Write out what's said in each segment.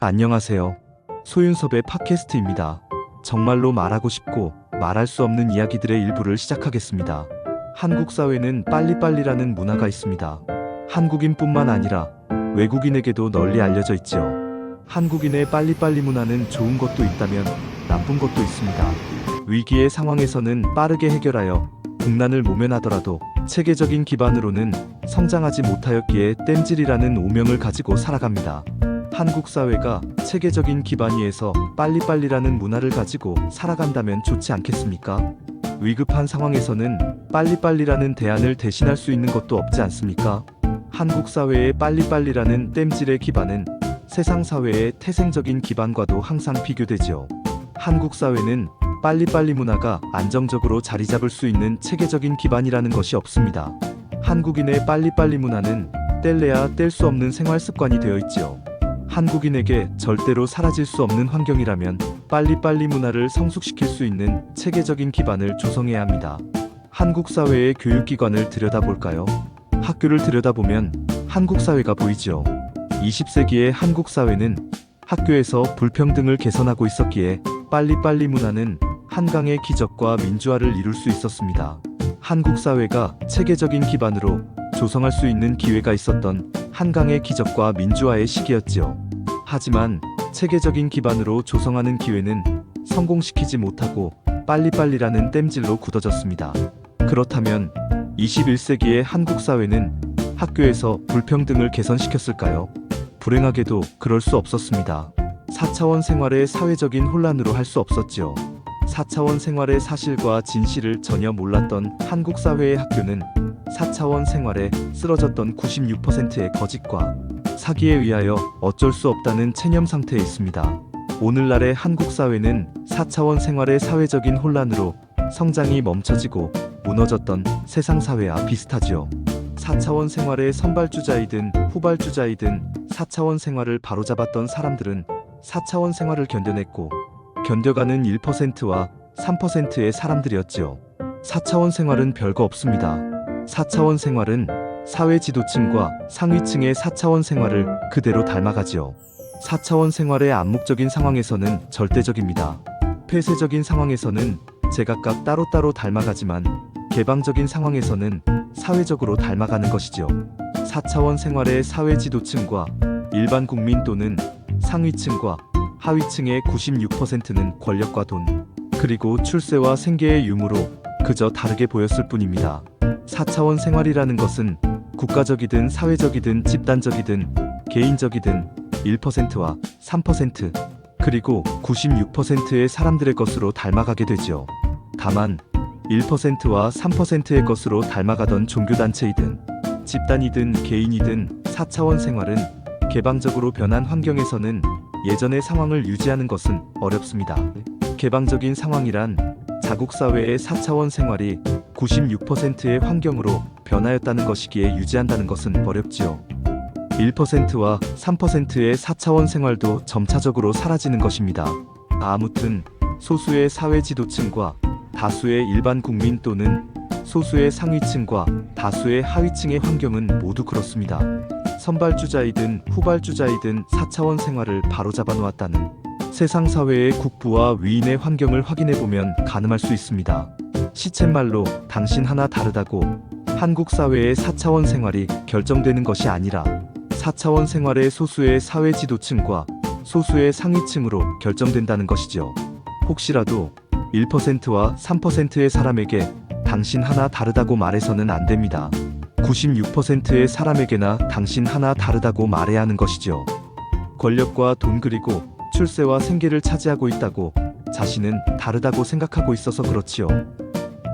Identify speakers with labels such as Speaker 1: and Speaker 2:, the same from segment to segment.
Speaker 1: 안녕하세요. 소윤섭의 팟캐스트입니다. 정말로 말하고 싶고 말할 수 없는 이야기들의 일부를 시작하겠습니다. 한국 사회는 빨리빨리라는 문화가 있습니다. 한국인뿐만 아니라 외국인에게도 널리 알려져 있지요. 한국인의 빨리빨리 문화는 좋은 것도 있다면 나쁜 것도 있습니다. 위기의 상황에서는 빠르게 해결하여 국난을 모면하더라도 체계적인 기반으로는 성장하지 못하였기에 땜질이라는 오명을 가지고 살아갑니다. 한국 사회가 체계적인 기반 위에서 빨리빨리라는 문화를 가지고 살아간다면 좋지 않겠습니까? 위급한 상황에서는 빨리빨리라는 대안을 대신할 수 있는 것도 없지 않습니까? 한국 사회의 빨리빨리라는 땜질의 기반은 세상 사회의 태생적인 기반과도 항상 비교되지요. 한국 사회는 빨리빨리 문화가 안정적으로 자리 잡을 수 있는 체계적인 기반이라는 것이 없습니다. 한국인의 빨리빨리 문화는 뗄래야 뗄 수 없는 생활 습관이 되어 있지요. 한국인에게 절대로 사라질 수 없는 환경이라면 빨리빨리 문화를 성숙시킬 수 있는 체계적인 기반을 조성해야 합니다. 한국 사회의 교육기관을 들여다볼까요? 학교를 들여다보면 한국 사회가 보이지요. 20세기의 한국 사회는 학교에서 불평등을 개선하고 있었기에 빨리빨리 문화는 한강의 기적과 민주화를 이룰 수 있었습니다. 한국 사회가 체계적인 기반으로 조성할 수 있는 기회가 있었던 한강의 기적과 민주화의 시기였지요. 하지만 체계적인 기반으로 조성하는 기회는 성공시키지 못하고 빨리빨리라는 땜질로 굳어졌습니다. 그렇다면 21세기의 한국 사회는 학교에서 불평등을 개선시켰을까요? 불행하게도 그럴 수 없었습니다. 4차원 생활의 사회적인 혼란으로 할 수 없었지요. 4차원 생활의 사실과 진실을 전혀 몰랐던 한국 사회의 학교는 4차원 생활에 쓰러졌던 96%의 거짓과 사기에 의하여 어쩔 수 없다는 체념 상태에 있습니다. 오늘날의 한국 사회는 4차원 생활의 사회적인 혼란으로 성장이 멈춰지고 무너졌던 세상 사회와 비슷하지요. 4차원 생활의 선발주자이든 후발주자이든 4차원 생활을 바로잡았던 사람들은 4차원 생활을 견뎌냈고 견뎌가는 1%와 3%의 사람들이었지요. 4차원 생활은 별거 없습니다. 4차원 생활은 사회 지도층과 상위층의 4차원 생활을 그대로 닮아가지요. 4차원 생활의 암묵적인 상황에서는 절대적입니다. 폐쇄적인 상황에서는 제각각 따로따로 닮아가지만 개방적인 상황에서는 사회적으로 닮아가는 것이지요. 4차원 생활의 사회 지도층과 일반 국민 또는 상위층과 하위층의 96%는 권력과 돈, 그리고 출세와 생계의 유무로 그저 다르게 보였을 뿐입니다. 4차원 생활이라는 것은 국가적이든 사회적이든 집단적이든 개인적이든 1%와 3% 그리고 96%의 사람들의 것으로 닮아가게 되지요. 다만 1%와 3%의 것으로 닮아가던 종교단체이든 집단이든 개인이든 4차원 생활은 개방적으로 변한 환경에서는 예전의 상황을 유지하는 것은 어렵습니다. 개방적인 상황이란 자국사회의 4차원 생활이 96%의 환경으로 변하였다는 것이기에 유지한다는 것은 어렵지요. 1%와 3%의 4차원 생활도 점차적으로 사라지는 것입니다. 아무튼 소수의 사회 지도층과 다수의 일반 국민 또는 소수의 상위층과 다수의 하위층의 환경은 모두 그렇습니다. 선발주자이든 후발주자이든 4차원 생활을 바로잡아 놓았다는 세상 사회의 국부와 위인의 환경을 확인해보면 가늠할 수 있습니다. 시쳇말로 당신 하나 다르다고 한국 사회의 4차원 생활이 결정되는 것이 아니라 4차원 생활의 소수의 사회 지도층과 소수의 상위층으로 결정된다는 것이죠. 혹시라도 1%와 3%의 사람에게 당신 하나 다르다고 말해서는 안 됩니다. 96%의 사람에게나 당신 하나 다르다고 말해야 하는 것이죠. 권력과 돈 그리고 출세와 생계를 차지하고 있다고 자신은 다르다고 생각하고 있어서 그렇지요.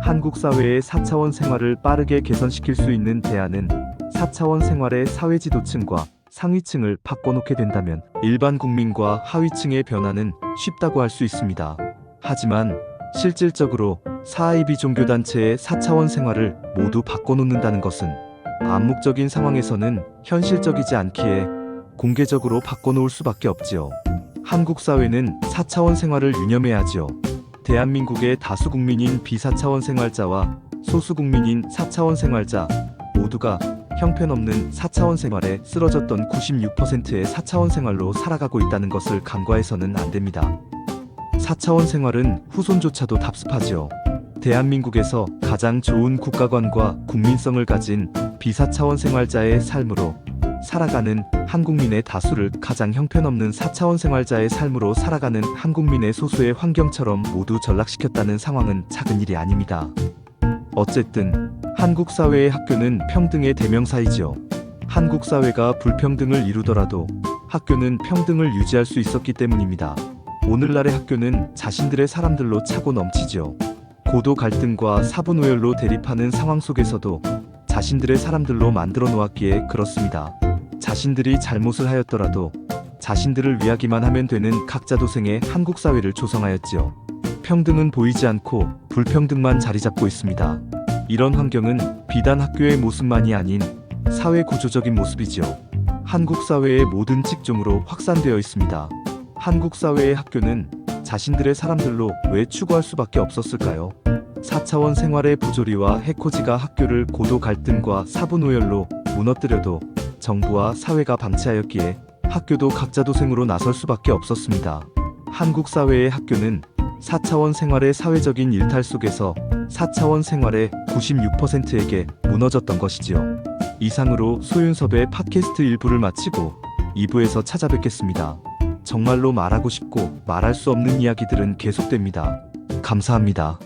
Speaker 1: 한국 사회의 4차원 생활을 빠르게 개선시킬 수 있는 대안은 4차원 생활의 사회 지도층과 상위층을 바꿔놓게 된다면 일반 국민과 하위층의 변화는 쉽다고 할 수 있습니다. 하지만 실질적으로 사이비 종교단체의 4차원 생활을 모두 바꿔놓는다는 것은 암묵적인 상황에서는 현실적이지 않기에 공개적으로 바꿔놓을 수밖에 없지요. 한국 사회는 4차원 생활을 유념해야 하지요. 대한민국의 다수 국민인 비사차원 생활자와 소수 국민인 4차원 생활자 모두가 형편없는 4차원 생활에 쓰러졌던 96%의 4차원 생활로 살아가고 있다는 것을 간과해서는 안 됩니다. 4차원 생활은 후손조차도 답습하지요. 대한민국에서 가장 좋은 국가관과 국민성을 가진 비사차원 생활자의 삶으로 살아가는 한국민의 다수를 가장 형편없는 4차원 생활자의 삶으로 살아가는 한국민의 소수의 환경처럼 모두 전락시켰다는 상황은 작은 일이 아닙니다. 어쨌든 한국 사회의 학교는 평등의 대명사이지요. 한국 사회가 불평등을 이루더라도 학교는 평등을 유지할 수 있었기 때문입니다. 오늘날의 학교는 자신들의 사람들로 차고 넘치지요. 고도 갈등과 사분오열로 대립하는 상황 속에서도 자신들의 사람들로 만들어 놓았기에 그렇습니다. 자신들이 잘못을 하였더라도 자신들을 위하기만 하면 되는 각자 도생의 한국 사회를 조성하였지요. 평등은 보이지 않고 불평등만 자리 잡고 있습니다. 이런 환경은 비단 학교의 모습만이 아닌 사회 구조적인 모습이지요. 한국 사회의 모든 직종으로 확산되어 있습니다. 한국 사회의 학교는 자신들의 사람들로 왜 추구할 수밖에 없었을까요? 4차원 생활의 부조리와 해코지가 학교를 고도 갈등과 사분오열로 무너뜨려도 정부와 사회가 방치하였기에 학교도 각자 도생으로 나설 수밖에 없었습니다. 한국 사회의 학교는 4차원 생활의 사회적인 일탈 속에서 4차원 생활의 96%에게 무너졌던 것이지요. 이상으로 소윤섭의 팟캐스트 1부를 마치고 2부에서 찾아뵙겠습니다. 정말로 말하고 싶고 말할 수 없는 이야기들은 계속됩니다. 감사합니다.